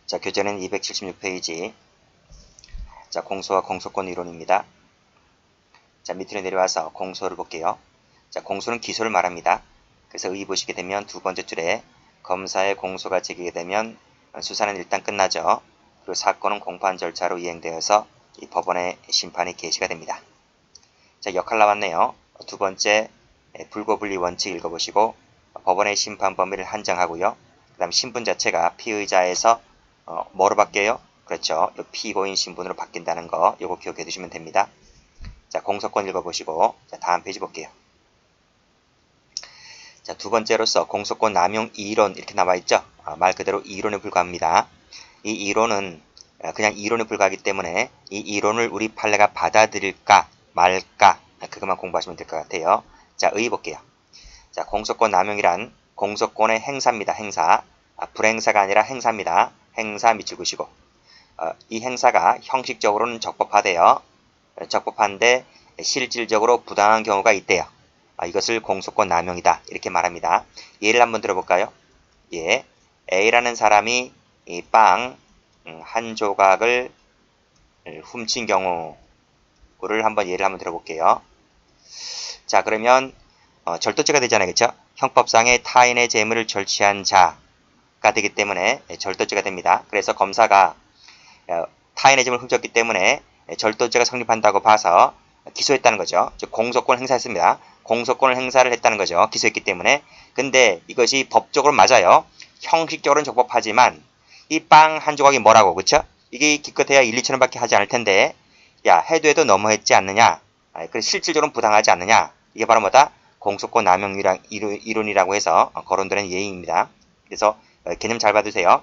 자, 교재는 276페이지. 자, 공소와 공소권 이론입니다. 자, 밑으로 내려와서 공소를 볼게요. 자, 공소는 기소를 말합니다. 그래서 의 보시게 되면 두 번째 줄에 검사의 공소가 제기가 되면 수사는 일단 끝나죠. 그리고 사건은 공판 절차로 이행되어서 이 법원의 심판이 개시가 됩니다. 자, 역할 나왔네요. 두 번째 불고불리 원칙 읽어보시고 법원의 심판 범위를 한정하고요. 그 다음 신분 자체가 피의자에서 뭐로 바뀌어요? 그렇죠. 피고인 신분으로 바뀐다는 거 요거 기억해 두시면 됩니다. 자, 공소권 읽어보시고 자, 다음 페이지 볼게요. 자, 두 번째로서 공소권 남용 이론 이렇게 나와 있죠. 말 그대로 이론에 불과합니다. 이 이론은 그냥 이론에 불과하기 때문에 이 이론을 우리 판례가 받아들일까 말까 그것만 공부하시면 될 것 같아요. 자, 의 볼게요. 자, 공소권 남용이란 공소권의 행사입니다. 행사. 불행사가 아니라 행사입니다. 행사 밑줄 그시고 이 행사가 형식적으로는 적법하대요. 적법한데 실질적으로 부당한 경우가 있대요. 이것을 공소권 남용이다 이렇게 말합니다. 예를 한번 들어볼까요? 예, A라는 사람이 이 빵 한 조각을 훔친 경우를 예를 한번 들어볼게요. 자, 그러면 절도죄가 되잖아요. 그렇죠? 형법상의 타인의 재물을 절취한 자가 되기 때문에 절도죄가 됩니다. 그래서 검사가 타인의 재물을 훔쳤기 때문에 절도죄가 성립한다고 봐서 기소했다는 거죠. 즉 공소권을 행사했습니다. 공소권을 행사를 했다는 거죠. 기소했기 때문에. 근데 이것이 법적으로 맞아요. 형식적으로는 적법하지만 이 빵 한 조각이 뭐라고, 그쵸? 이게 기껏해야 1, 2천 원밖에 하지 않을 텐데 야, 해도 너무했지 않느냐? 그래서 실질적으로는 부당하지 않느냐? 이게 바로 뭐다? 공소권 남용 이론이라고 해서 거론되는 예입니다. 그래서 개념 잘 봐두세요.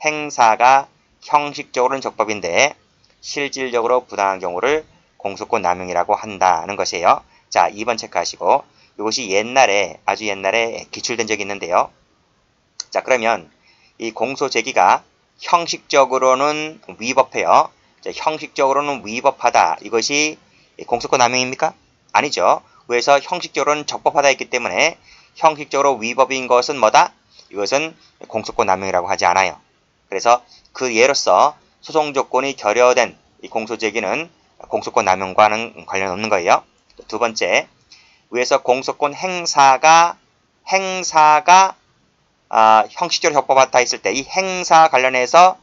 행사가 형식적으로는 적법인데 실질적으로 부당한 경우를 공소권 남용이라고 한다는 것이에요. 자, 2번 체크하시고 이것이 옛날에 아주 옛날에 기출된 적이 있는데요. 자, 그러면 이 공소 제기가 형식적으로는 위법해요. 자, 형식적으로는 위법하다. 이것이 공소권 남용입니까? 아니죠. 그래서 형식적으로는 적법하다 했기 때문에 형식적으로 위법인 것은 뭐다? 이것은 공소권 남용이라고 하지 않아요. 그래서 그 예로서 소송 조건이 결여된 이 공소 제기는 공소권 남용과는 관련 없는 거예요. 두 번째, 위에서 공소권 행사가 형식적으로 적법하다 했을 때 이 행사 관련해서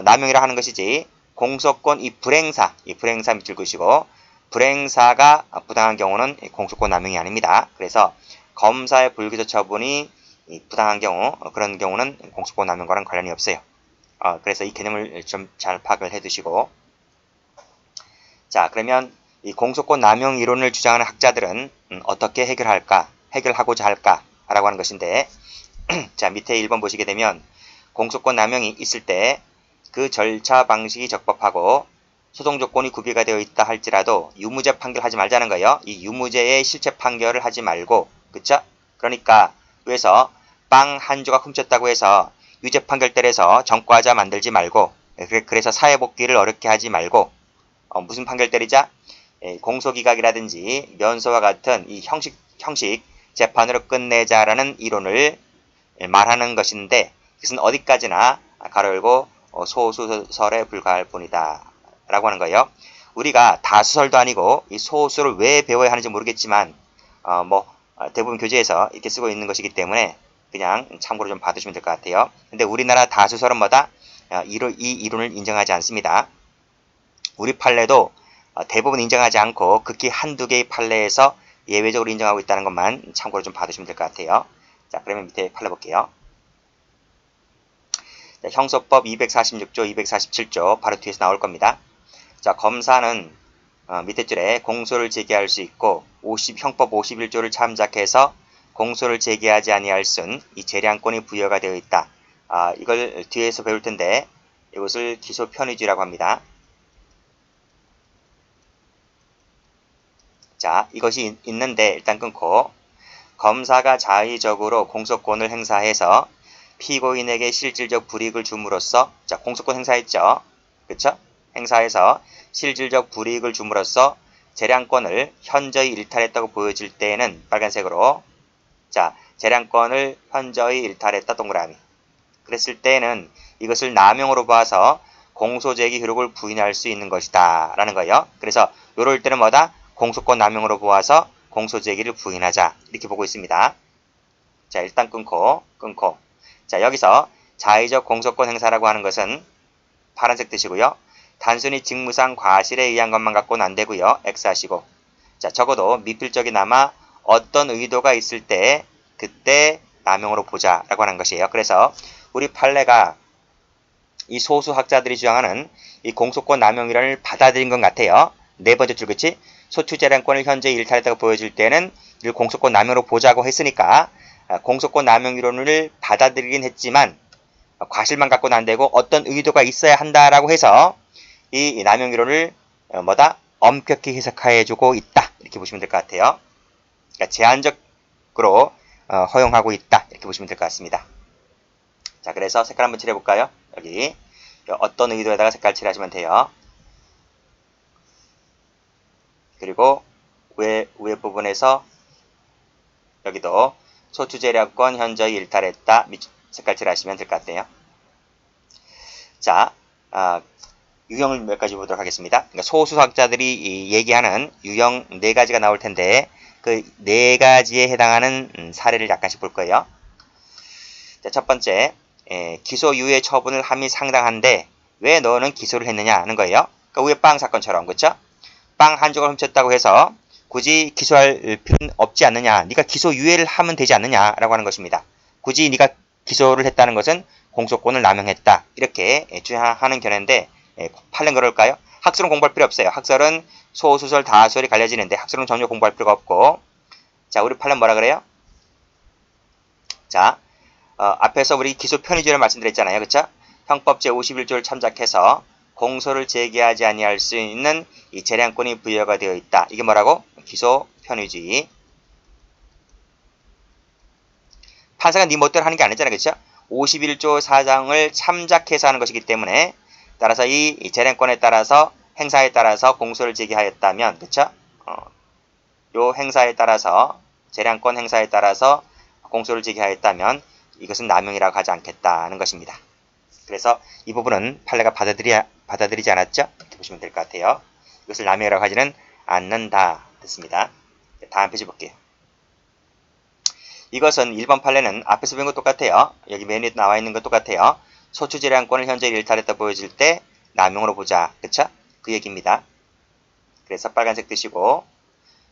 남용이라 하는 것이지 공소권 이 불행사 밑줄 그시고 불행사가 부당한 경우는 공소권 남용이 아닙니다. 그래서 검사의 불기소 처분이 부당한 경우 그런 경우는 공소권 남용과는 관련이 없어요. 그래서 이 개념을 좀 잘 파악을 해두시고 자, 그러면 이 공소권 남용 이론을 주장하는 학자들은 어떻게 해결하고자 할까라고 하는 것인데 자, 밑에 1번 보시게 되면 공소권 남용이 있을 때 그 절차 방식이 적법하고 소송 조건이 구비가 되어 있다 할지라도 유무죄 판결하지 말자는 거예요. 이 유무죄의 실체 판결을 하지 말고, 그쵸? 그러니까 그래서 빵 한 조각 훔쳤다고 해서 유죄 판결 때려서 전과자 만들지 말고 그래서 사회복귀를 어렵게 하지 말고 무슨 판결 때리자? 공소기각이라든지 면소와 같은 이 형식 재판으로 끝내자라는 이론을 말하는 것인데 이것은 어디까지나 가로 열고 소수설에 불과할 뿐이다 라고 하는 거예요. 우리가 다수설도 아니고 이 소수를 왜 배워야 하는지 모르겠지만 대부분 교재에서 이렇게 쓰고 있는 것이기 때문에 그냥 참고로 좀 봐두시면 될 것 같아요. 근데 우리나라 다수설은 뭐다? 이 이론을 인정하지 않습니다. 우리 판례도 대부분 인정하지 않고 극히 한두 개의 판례에서 예외적으로 인정하고 있다는 것만 참고로 좀 봐두시면 될 것 같아요. 자, 그러면 밑에 판례 볼게요. 자, 형소법 246조, 247조 바로 뒤에서 나올 겁니다. 자, 검사는 밑에 줄에 공소를 제기할 수 있고 형법 51조를 참작해서 공소를 제기하지 아니할 순 이 재량권이 부여가 되어 있다. 이걸 뒤에서 배울 텐데 이것을 기소 편의주의라고 합니다. 자, 이것이 있는데 일단 끊고 검사가 자의적으로 공소권을 행사해서 피고인에게 실질적 불이익을 줌으로써 자, 공소권 행사했죠. 그쵸? 행사해서 실질적 불이익을 줌으로써 재량권을 현저히 일탈했다고 보여질 때에는 빨간색으로 자, 재량권을 현저히 일탈했다 동그라미. 그랬을 때는 이것을 남용으로 봐서 공소제기 효력을 부인할 수 있는 것이다 라는 거예요. 그래서 요럴 때는 뭐다? 공소권 남용으로 보아서 공소제기를 부인하자 이렇게 보고 있습니다. 자, 일단 끊고 자, 여기서 자의적 공소권 행사라고 하는 것은 파란색 뜻이고요. 단순히 직무상 과실에 의한 것만 갖고는 안 되고요. X 하시고. 자, 적어도 미필적이나마 어떤 의도가 있을 때 그때 남용으로 보자라고 하는 것이에요. 그래서 우리 판례가 이 소수 학자들이 주장하는 이 공소권 남용이론을 받아들인 것 같아요. 네 번째 줄 그치? 소추재량권을 현재 일탈했다고 보여질 때는 이를 공소권 남용으로 보자고 했으니까 공소권 남용이론을 받아들이긴 했지만 과실만 갖고는 안 되고 어떤 의도가 있어야 한다라고 해서 이 남용이론을 뭐다? 엄격히 해석해주고 있다. 이렇게 보시면 될 것 같아요. 그러니까 제한적으로 허용하고 있다. 이렇게 보시면 될 것 같습니다. 자, 그래서 색깔 한번 칠해볼까요? 여기 어떤 의도에다가 색깔 칠하시면 돼요. 그리고 위에 부분에서 여기도 소추재량권 현저히 일탈했다. 색깔 칠하시면 될 것 같아요. 자, 유형을 몇 가지 보도록 하겠습니다. 그러니까 소수학자들이 얘기하는 유형 4가지가 나올 텐데 그 4가지에 해당하는 사례를 약간씩 볼 거예요. 자, 첫 번째, 기소유예 처분을 함이 상당한데 왜 너는 기소를 했느냐 하는 거예요. 그러니까 위에 빵 사건처럼, 그렇죠? 빵 한 조각 훔쳤다고 해서 굳이 기소할 필요는 없지 않느냐, 네가 기소유예를 하면 되지 않느냐라고 하는 것입니다. 굳이 네가 기소를 했다는 것은 공소권을 남용했다, 이렇게 주장하는 견해인데 판례는 그럴까요? 학설은 공부할 필요 없어요. 학설은 소수설 다수설이 갈려지는데 학설은 전혀 공부할 필요가 없고. 자, 우리 판례는 뭐라 그래요? 자, 앞에서 우리 기소 편의주의를 말씀드렸잖아요. 그쵸? 형법 제51조를 참작해서 공소를 제기하지 아니할 수 있는 이 재량권이 부여가 되어 있다. 이게 뭐라고? 기소 편의주의. 판사가 네 멋대로 하는 게 아니잖아요. 그쵸? 51조 사장을 참작해서 하는 것이기 때문에 따라서 이 재량권에 따라서 행사에 따라서 공소를 제기하였다면, 그쵸? 요 행사에 따라서 재량권 행사에 따라서 공소를 제기하였다면 이것은 남용이라고 하지 않겠다는 것입니다. 그래서 이 부분은 판례가 받아들이지 않았죠? 이렇게 보시면 될 것 같아요. 이것을 남용이라고 하지는 않는다 됐습니다. 다음 페이지 볼게요. 이것은 1번 판례는 앞에서 본 것 똑같아요. 여기 메뉴에 나와 있는 것 똑같아요. 소추재량권을 현재 일탈했다 보여질 때 남용으로 보자. 그쵸? 그 얘기입니다. 그래서 빨간색 뜨시고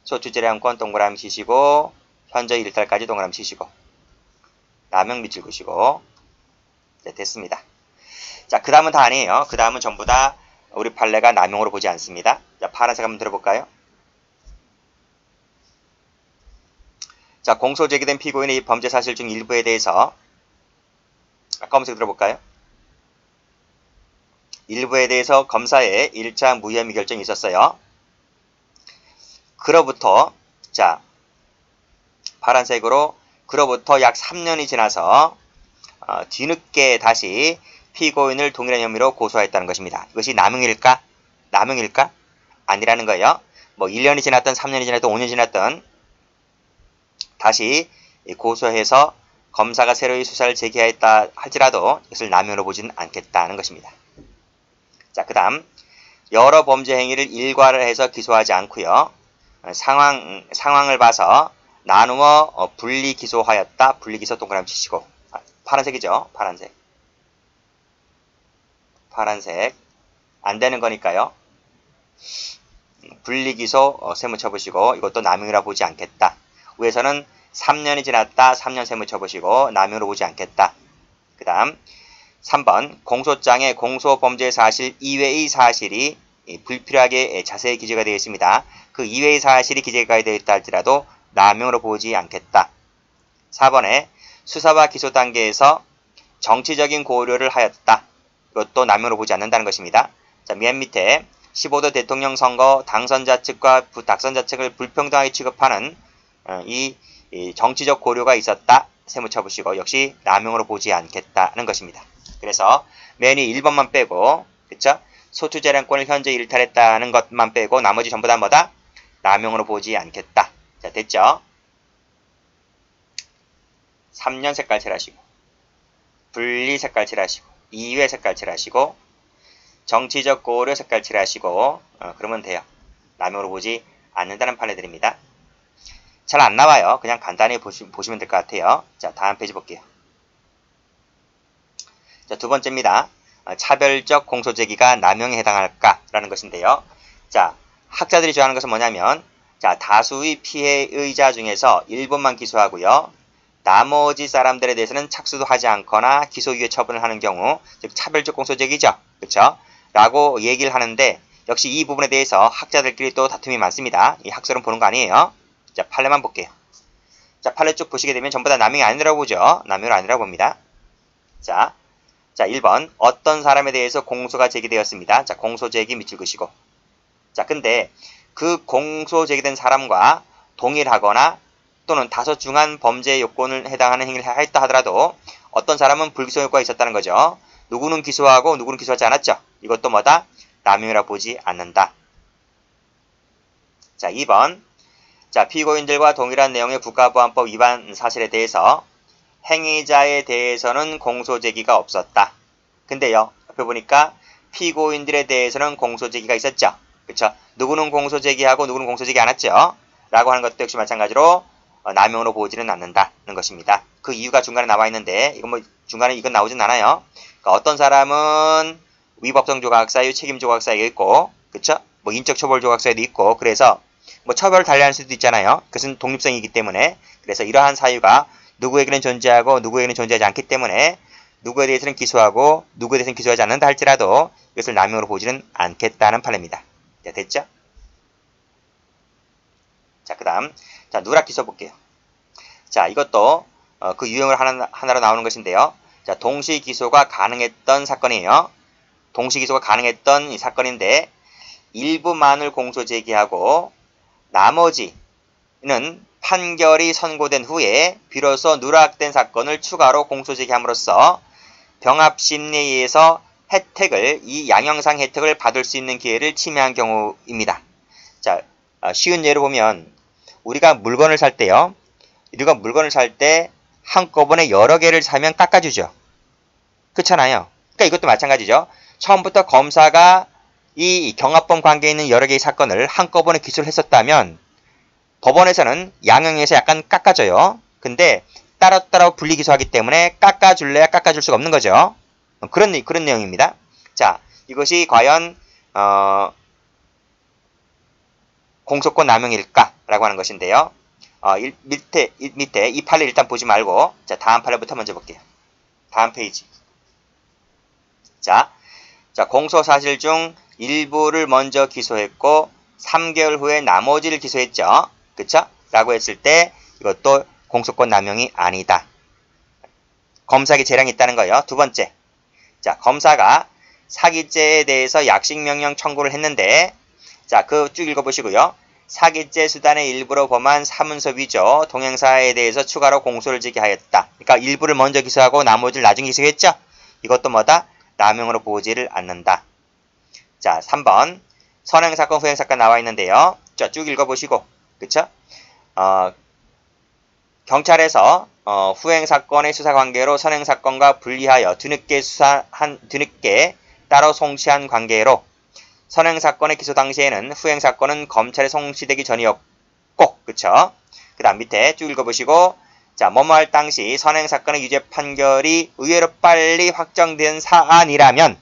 소추재량권 동그라미 치시고 현재 일탈까지 동그라미 치시고 남용 밑줄 그시고 네, 됐습니다. 자, 그 다음은 다 아니에요. 그 다음은 전부 다 우리 판례가 남용으로 보지 않습니다. 자, 파란색 한번 들어볼까요? 자, 공소 제기된 피고인의 범죄 사실 중 일부에 대해서 검색 들어볼까요? 일부에 대해서 검사의 1차 무혐의 결정이 있었어요. 그로부터 자, 파란색으로 그로부터 약 3년이 지나서 뒤늦게 다시 피고인을 동일한 혐의로 고소하였다는 것입니다. 이것이 남용일까? 남용일까? 아니라는 거예요. 뭐 1년이 지났던 3년이 지났던 5년이 지났던 다시 고소해서 검사가 새로이 수사를 제기하였다 할지라도 이것을 남용으로 보지는 않겠다는 것입니다. 자, 그 다음 여러 범죄 행위를 일괄을 해서 기소하지 않고요. 상황을 봐서 나누어 분리 기소하였다. 분리 기소 동그라미 치시고 파란색이죠. 파란색 안 되는 거니까요. 분리 기소 세무 쳐보시고 이것도 남용이라 보지 않겠다. 위에서는 3년이 지났다. 3년 세무 쳐보시고 남용으로 보지 않겠다. 그 다음 3번 공소장에 공소범죄 사실 이외의 사실이 불필요하게 자세히 기재가 되어 있습니다. 그 이외의 사실이 기재가 되어 있다 할지라도 남용으로 보지 않겠다. 4번에 수사와 기소 단계에서 정치적인 고려를 하였다. 이것도 남용으로 보지 않는다는 것입니다. 자, 맨 밑에 15대 대통령 선거 당선자 측과 부당선자 측을 불평등하게 취급하는 이 정치적 고려가 있었다. 세무 쳐보시고 역시 남용으로 보지 않겠다는 것입니다. 그래서 맨 위 1번만 빼고, 그쵸? 소추재량권을 현재 일탈했다는 것만 빼고 나머지 전부 다 뭐다? 남용으로 보지 않겠다. 자, 됐죠? 3년 색깔 칠하시고 분리 색깔 칠하시고 이외 색깔 칠하시고 정치적 고려 색깔 칠하시고 그러면 돼요. 남용으로 보지 않는다는 판례들입니다. 잘 안 나와요. 그냥 간단히 보시면 될 것 같아요. 자, 다음 페이지 볼게요. 자, 두 번째입니다. 차별적 공소제기가 남용에 해당할까라는 것인데요. 자, 학자들이 주장하는 것은 뭐냐면, 자, 다수의 피해의자 중에서 일부만 기소하고요. 나머지 사람들에 대해서는 착수도 하지 않거나 기소유예 처분을 하는 경우, 즉 차별적 공소제기죠. 그쵸? 라고 얘기를 하는데, 역시 이 부분에 대해서 학자들끼리 또 다툼이 많습니다. 이 학설은 보는 거 아니에요. 자, 판례만 볼게요. 자, 판례 쭉 보시게 되면 전부 다 남용이 아니라고 보죠. 남용은 아니라고 봅니다. 자, 1번 어떤 사람에 대해서 공소가 제기되었습니다. 자, 공소 제기 밑줄 그시고. 자, 근데 그 공소 제기된 사람과 동일하거나 또는 다소 중한 범죄 요건을 해당하는 행위를 했다 하더라도 어떤 사람은 불기소 효과가 있었다는 거죠. 누구는 기소하고 누구는 기소하지 않았죠. 이것도 뭐다? 남용이라 보지 않는다. 자, 2번. 자, 피고인들과 동일한 내용의 국가보안법 위반 사실에 대해서 행위자에 대해서는 공소제기가 없었다. 근데요, 옆에 보니까 피고인들에 대해서는 공소제기가 있었죠. 그쵸? 누구는 공소제기하고 누구는 공소제기 안 했죠. 라고 하는 것도 역시 마찬가지로 남용으로 보지는 않는다는 것입니다. 그 이유가 중간에 나와 있는데, 이건 뭐 중간에 이건 나오진 않아요. 그러니까 어떤 사람은 위법성조각사유, 책임조각사유가 있고, 그쵸? 뭐 인적처벌조각사유도 있고, 그래서 뭐 처벌을 달리할 수도 있잖아요. 그것은 독립성이기 때문에. 그래서 이러한 사유가 누구에게는 존재하고 누구에게는 존재하지 않기 때문에 누구에 대해서는 기소하고 누구에 대해서는 기소하지 않는다 할지라도 이것을 남용으로 보지는 않겠다는 판례입니다. 자, 됐죠? 자, 그 다음 자, 누락 기소 볼게요. 자, 이것도 그 유형을 하나로 나오는 것인데요. 자, 동시 기소가 가능했던 사건이에요. 동시 기소가 가능했던 이 사건인데 일부만을 공소 제기하고 나머지는 판결이 선고된 후에 비로소 누락된 사건을 추가로 공소 제기함으로써 병합심리에 의해서 이 양형상 혜택을 받을 수 있는 기회를 침해한 경우입니다. 자, 쉬운 예로 보면 우리가 물건을 살 때요. 우리가 물건을 살 때 한꺼번에 여러 개를 사면 깎아주죠. 그렇잖아요. 그러니까 이것도 마찬가지죠. 처음부터 검사가 이 경합범 관계에 있는 여러 개의 사건을 한꺼번에 기소를 했었다면 법원에서는 양형에서 약간 깎아줘요. 근데 따로따로 분리 기소하기 때문에 깎아줄래야 깎아줄 수가 없는 거죠. 그런 내용입니다. 자, 이것이 과연 공소권 남용일까라고 하는 것인데요. 밑에 이 판례 일단 보지 말고 자, 다음 판례부터 먼저 볼게요. 다음 페이지. 자, 공소 사실 중 일부를 먼저 기소했고 3개월 후에 나머지를 기소했죠. 그쵸? 라고 했을 때 이것도 공소권 남용이 아니다. 검사에게 재량이 있다는 거예요. 두 번째. 자, 검사가 사기죄에 대해서 약식명령 청구를 했는데 자, 그 쭉 읽어보시고요. 사기죄 수단의 일부로 범한 사문서 위조 동행사에 대해서 추가로 공소를 제기하였다. 그러니까 일부를 먼저 기소하고 나머지를 나중에 기소했죠. 이것도 뭐다? 남용으로 보지를 않는다. 자, 3번. 선행사건, 후행사건 나와 있는데요. 자, 쭉 읽어보시고. 그쵸? 경찰에서 후행사건의 수사관계로 선행사건과 분리하여 뒤늦게 따로 송치한 관계로 선행사건의 기소 당시에는 후행사건은 검찰에 송치되기 전이었고, 그쵸? 그 다음 밑에 쭉 읽어보시고, 자, 뭐뭐 할 당시 선행사건의 유죄 판결이 의외로 빨리 확정된 사안이라면,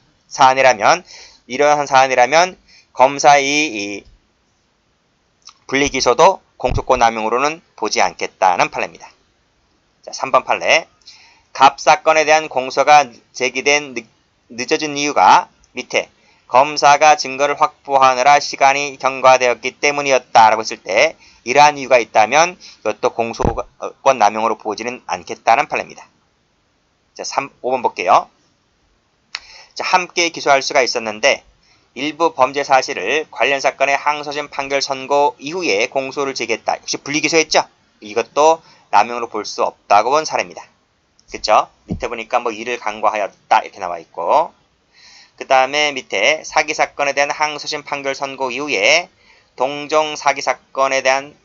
이러한 사안이라면, 검사의 이 분리기소도 공소권 남용으로는 보지 않겠다는 판례입니다. 자, 3번 판례. 갑사건에 대한 공소가 제기된 늦어진 이유가 밑에 검사가 증거를 확보하느라 시간이 경과되었기 때문이었다라고 했을 때 이러한 이유가 있다면 이것도 공소권 남용으로 보지는 않겠다는 판례입니다. 자, 5번 볼게요. 자, 함께 기소할 수가 있었는데 일부 범죄 사실을 관련 사건의 항소심 판결 선고 이후에 공소를 제기했다. 역시 분리기소했죠? 이것도 남용으로 볼 수 없다고 본 사례입니다. 그쵸? 밑에 보니까 뭐 이를 간과하였다 이렇게 나와 있고 그 다음에 밑에 사기사건에 대한 항소심 판결 선고 이후에 동종 사기사건에 대한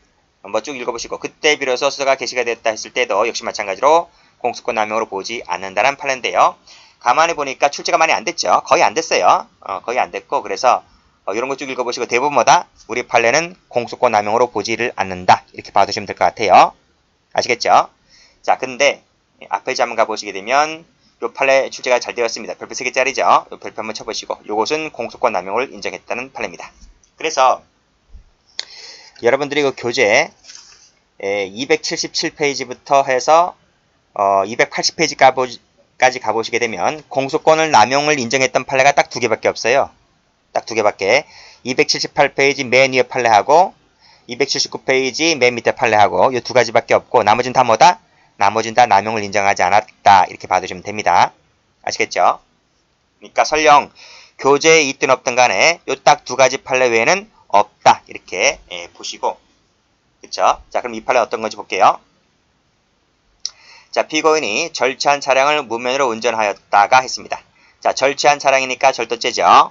뭐 쭉 읽어보시고 그때 비로소 수사가 개시가 됐다 했을 때도 역시 마찬가지로 공소권 남용으로 보지 않는다는 판례인데요. 가만히 보니까 출제가 많이 안 됐죠. 거의 안 됐어요. 거의 안 됐고 그래서 이런 거 쭉 읽어보시고 대부분마다 우리 판례는 공소권 남용으로 보지를 않는다. 이렇게 봐두시면 될 것 같아요. 아시겠죠? 자, 근데 앞에 한번 가보시게 되면 요 판례 출제가 잘 되었습니다. 별표 3개짜리죠. 요 별표 한번 쳐보시고 요것은 공소권 남용을 인정했다는 판례입니다. 그래서 여러분들이 그 교재 277페이지부터 해서 280페이지까지 가보시게 되면 공소권을 남용을 인정했던 판례가 딱 2개밖에 없어요. 딱 2개밖에. 278페이지 맨 위에 판례하고 279페이지 맨 밑에 판례하고 이 2가지밖에 없고 나머지는 다 뭐다? 나머지는 다 남용을 인정하지 않았다. 이렇게 봐두시면 됩니다. 아시겠죠? 그러니까 설령 교재에 있든 없든 간에 요 딱 2가지 판례 외에는 없다. 이렇게 보시고 그쵸? 자, 그럼 이 판례 어떤 건지 볼게요. 자, 피고인이 절취한 차량을 무면허로 운전하였다가 했습니다. 자, 절취한 차량이니까 절도죄죠.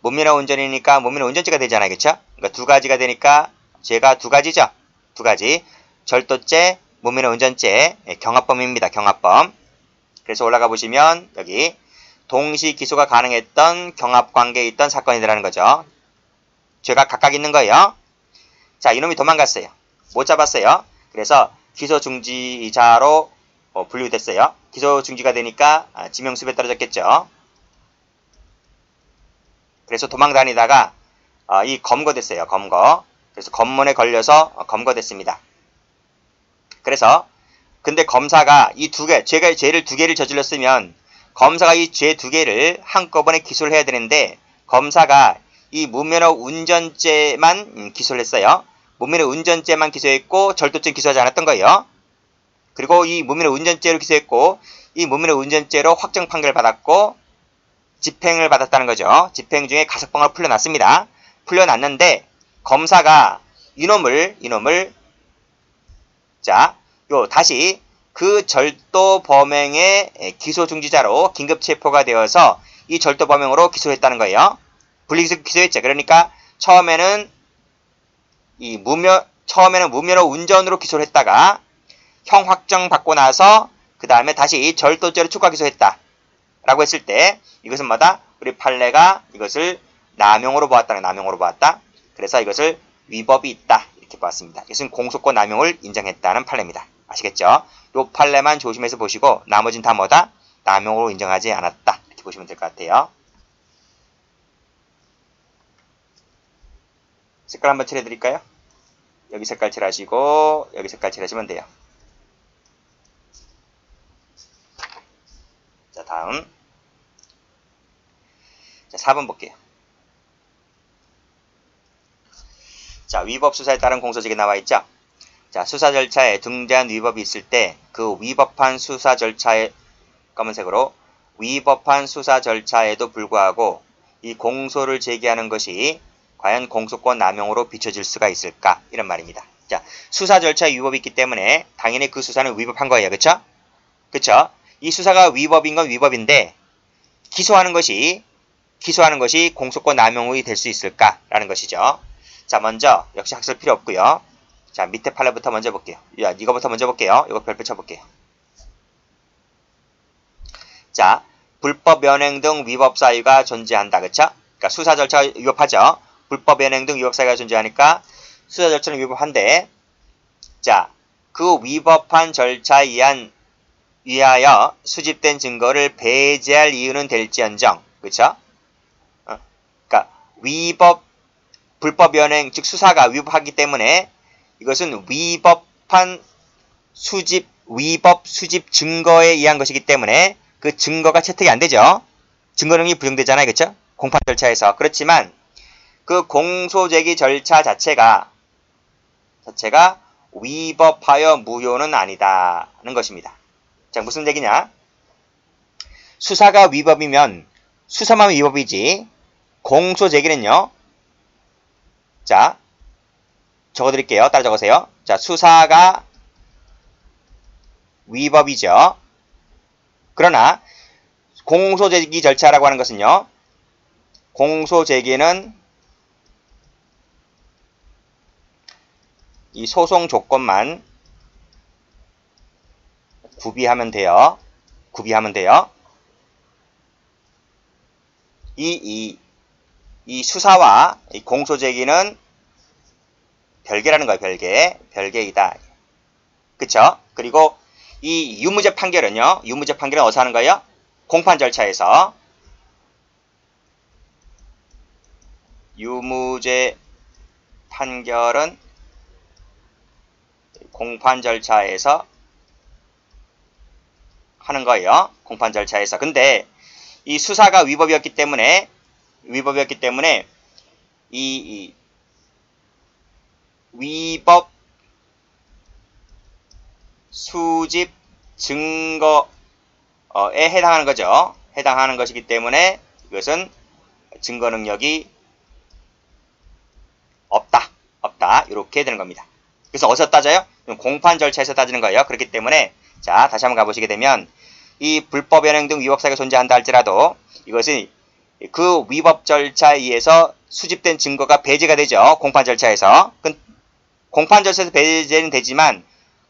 무면허 운전이니까 무면허 운전죄가 되잖아요. 그쵸? 그러니까 2가지가 되니까 죄가 2가지죠. 2가지. 절도죄, 무면허 운전죄, 경합범입니다. 경합범. 그래서 올라가 보시면 여기 동시 기소가 가능했던 경합관계에 있던 사건이라는 거죠. 죄가 각각 있는 거예요. 자, 이놈이 도망갔어요. 못 잡았어요. 그래서 기소중지자로 분류됐어요. 기소중지가 되니까 지명수배 떨어졌겠죠. 그래서 도망다니다가 이 검거됐어요. 검거. 그래서 검문에 걸려서 검거됐습니다. 그래서 근데 검사가 이 죄를 2개를 저질렀으면 검사가 이 죄 2개를 한꺼번에 기소를 해야 되는데 검사가 이 무면허 운전죄만 기소를 했어요. 무면허 운전죄만 기소했고 절도죄 기소하지 않았던 거예요. 그리고 이 무면허 운전죄로 기소했고 이 무면허 운전죄로 확정 판결을 받았고 집행을 받았다는 거죠. 집행 중에 가석방을 풀려났습니다. 풀려났는데 검사가 이놈을 자, 다시 그 절도 범행의 기소 중지자로 긴급 체포가 되어서 이 절도 범행으로 기소했다는 거예요. 분리기소 기소했죠. 그러니까 처음에는 무면허 운전으로 기소를 했다가 형 확정 받고 나서 그 다음에 다시 절도죄로 추가 기소했다. 라고 했을 때 이것은 뭐다? 우리 판례가 이것을 남용으로 보았다. 남용으로 보았다. 그래서 이것을 위법이 있다. 이렇게 보았습니다. 이것은 공소권 남용을 인정했다는 판례입니다. 아시겠죠? 요 판례만 조심해서 보시고 나머지는 다 뭐다? 남용으로 인정하지 않았다. 이렇게 보시면 될 것 같아요. 색깔 한번 칠해드릴까요? 여기 색깔 칠하시고 여기 색깔 칠하시면 돼요. 자, 다음 자, 4번 볼게요. 자, 위법 수사에 따른 공소직이 나와 있죠? 자, 수사 절차에 등대한 위법이 있을 때 그 위법한 수사 절차에 검은색으로 위법한 수사 절차에도 불구하고 이 공소를 제기하는 것이 과연 공소권 남용으로 비춰질 수가 있을까? 이런 말입니다. 자, 수사 절차에 위법이 있기 때문에 당연히 그 수사는 위법한 거예요. 그쵸? 그쵸? 이 수사가 위법인 건 위법인데 기소하는 것이 공소권 남용이 될 수 있을까라는 것이죠. 자, 먼저 역시 학습 필요 없고요. 자, 밑에 판례부터 먼저 볼게요. 야, 이거부터 먼저 볼게요. 이거 별표 쳐볼게요. 자, 불법 연행 등 위법 사유가 존재한다. 그쵸? 그러니까 수사 절차가 위법하죠. 불법 연행 등 위법 사유가 존재하니까 수사 절차는 위법한데 자, 그 위법한 절차에 위하여 수집된 증거를 배제할 이유는 될지언정. 그쵸? 그러니까 불법 연행, 즉 수사가 위법하기 때문에 이것은 위법 수집 증거에 의한 것이기 때문에 그 증거가 채택이 안 되죠. 증거 능력이 부정되잖아요. 그쵸? 공판 절차에서. 그렇지만 그 공소 제기 절차 자체가 위법하여 무효는 아니다는 것입니다. 자, 무슨 얘기냐? 수사가 위법이면 수사만 위법이지 공소 제기는요. 자, 적어드릴게요. 따라 적으세요. 자, 수사가 위법이죠. 그러나 공소제기 절차라고 하는 것은요. 공소제기는 이 소송 조건만 구비하면 돼요. 구비하면 돼요. 이 수사와 이 공소제기는 별개라는 거예요. 별개이다. 그쵸? 그리고 이 유무죄 판결은요. 유무죄 판결은 어디서 하는 거예요? 공판 절차에서. 유무죄 판결은 공판 절차에서 하는 거예요. 공판 절차에서. 근데 이 수사가 위법이었기 때문에 이 위법 수집 증거에 해당하는 거죠. 해당하는 것이기 때문에 이것은 증거 능력이 없다. 이렇게 되는 겁니다. 그래서 어디서 따져요? 공판 절차에서 따지는 거예요. 그렇기 때문에 자, 다시 한번 가보시게 되면 이 불법 연행 등 위법 사유가 존재한다 할지라도 이것이 그 위법 절차에 의해서 수집된 증거가 배제가 되죠. 공판 절차에서. 공판 절차에서 배제는 되지만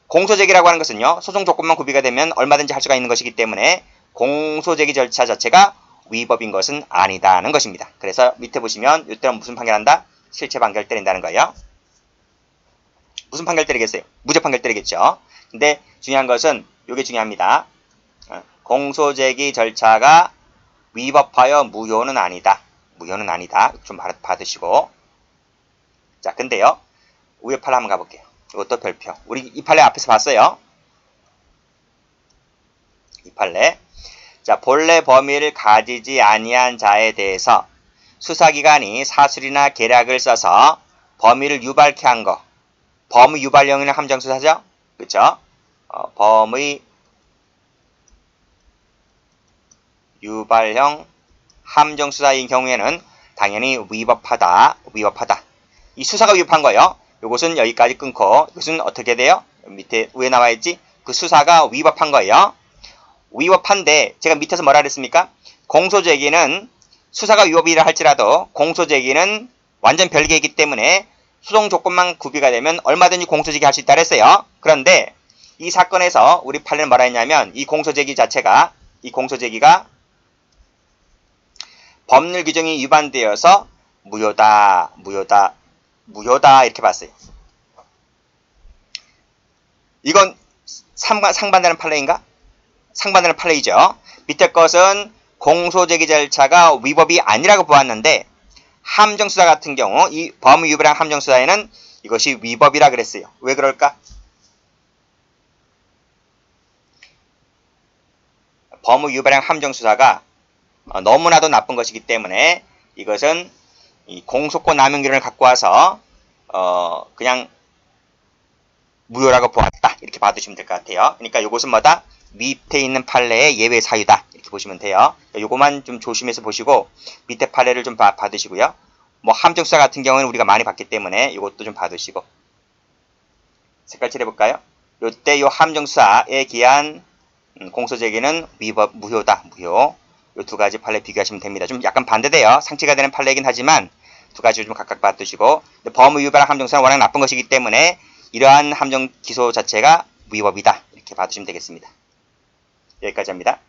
공소제기라고 하는 것은요. 소송 조건만 구비가 되면 얼마든지 할 수가 있는 것이기 때문에 공소제기 절차 자체가 위법인 것은 아니다는 것입니다. 그래서 밑에 보시면 이때는 무슨 판결한다? 실체 판결 때린다는 거예요. 무슨 판결 때리겠어요? 무죄 판결 때리겠죠. 근데 중요한 것은 이게 중요합니다. 공소제기 절차가 위법하여 무효는 아니다. 무효는 아니다. 좀 받으시고. 자, 근데요. 위에 판례 한번 가볼게요. 이것도 별표. 우리 이 판례 앞에서 봤어요. 이 판례. 자, 본래 범위를 가지지 아니한 자에 대해서 수사기관이 사술이나 계략을 써서 범위를 유발케 한 거. 범의 유발령이나 함정수사죠? 그쵸? 범의 유발형 함정수사인 경우에는 당연히 위법하다. 이 수사가 위법한 거예요. 요것은 여기까지 끊고 이것은 어떻게 돼요? 밑에 위에 나와 있지? 그 수사가 위법한 거예요. 위법한데 제가 밑에서 뭐라 그랬습니까? 공소제기는 수사가 위법이라 할지라도 공소제기는 완전 별개이기 때문에 소송 조건만 구비가 되면 얼마든지 공소제기 할 수 있다 그랬어요. 그런데 이 사건에서 우리 판례는 뭐라 했냐면 이 공소제기가 법률 규정이 위반되어서 무효다 이렇게 봤어요. 이건 상반되는 판례인가? 상반되는 판례이죠. 밑에 것은 공소제기 절차가 위법이 아니라고 보았는데 함정수사 같은 경우 이 범의 유발형 함정수사에는 이것이 위법이라 그랬어요. 왜 그럴까? 범의 유발형 함정수사가 너무나도 나쁜 것이기 때문에 이것은 이 공소권 남용기준을 갖고 와서 그냥 무효라고 보았다. 이렇게 봐두시면 될 것 같아요. 그러니까 이것은 뭐다? 밑에 있는 판례의 예외 사유다. 이렇게 보시면 돼요. 요거만 좀 조심해서 보시고 밑에 판례를 좀 봐두시고요. 뭐 함정수사 같은 경우는 우리가 많이 봤기 때문에 이것도 좀 봐두시고 색깔 칠해볼까요? 요때 요 함정수사에 기한 공소제기는 위법 무효다. 무효. 요 두 가지 판례 비교하시면 됩니다. 좀 약간 반대돼요. 상치가 되는 판례이긴 하지만 두 가지 좀 각각 봐두시고 범의 유발한 함정수사는 워낙 나쁜 것이기 때문에 이러한 함정 기소 자체가 위법이다. 이렇게 봐두시면 되겠습니다. 여기까지 합니다.